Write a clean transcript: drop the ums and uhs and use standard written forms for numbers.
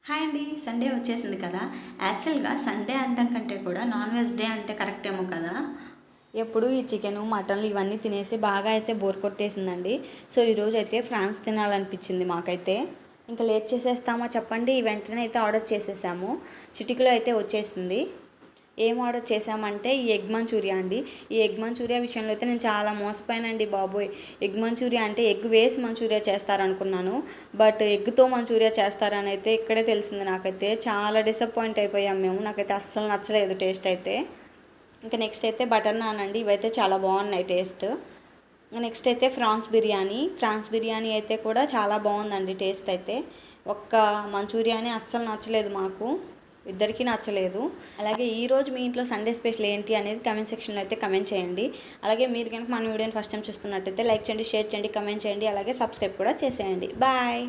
Hi అండి. Sunday వచ్చేసింది కదా. యాక్చువల్గా సండే అంటాం కంటే కూడా నాన్ వెజ్ డే అంటే కరెక్ట్ ఏమో కదా. ఎప్పుడు ఈ చికెను మటన్లు ఇవన్నీ తినేసి బాగా అయితే బోర్ కొట్టేసిందండి. సో ఈరోజు అయితే ఫ్రాన్స్ తినాలనిపించింది మాకైతే. ఇంకా లేట్ చేసేస్తామా చెప్పండి, వెంటనే అయితే ఆర్డర్ చేసేసాము. చిటికలో అయితే వచ్చేసింది. ఏం ఆర్డర్ చేసామంటే ఈ ఎగ్ మంచూరియా అండి. ఈ ఎగ్ మంచూరియా విషయంలో అయితే నేను చాలా మోసపోయానండి బాబోయ్. ఎగ్ మంచూరియా అంటే ఎగ్ వేసి మంచూరియా చేస్తారనుకున్నాను, బట్ ఎగ్తో మంచూరియా చేస్తారని అయితే ఇక్కడే తెలిసింది నాకైతే. చాలా డిసప్పాయింట్ అయిపోయాం మేము. నాకైతే అస్సలు నచ్చలేదు టేస్ట్ అయితే. ఇంకా నెక్స్ట్ అయితే బటర్ నాన్ అండి. ఇవైతే చాలా బాగున్నాయి టేస్ట్. నెక్స్ట్ అయితే ఫ్రాన్స్ బిర్యానీ అయితే కూడా చాలా బాగుందండి టేస్ట్ అయితే. ఒక్క మంచూరియానే అస్సలు నచ్చలేదు మాకు, ఇద్దరికీ నచ్చలేదు. అలాగే ఈరోజు మీ ఇంట్లో సండే స్పెషల్ ఏంటి అనేది కమెంట్ సెక్షన్లో అయితే కమెంట్ చేయండి. అలాగే మీరు కనుక మన వీడియోని ఫస్ట్ టైం చూస్తున్నట్టయితే లైక్ చేయండి, షేర్ చేయండి, కమెంట్ చేయండి, అలాగే సబ్స్క్రైబ్ కూడా చేసేయండి. బాయ్.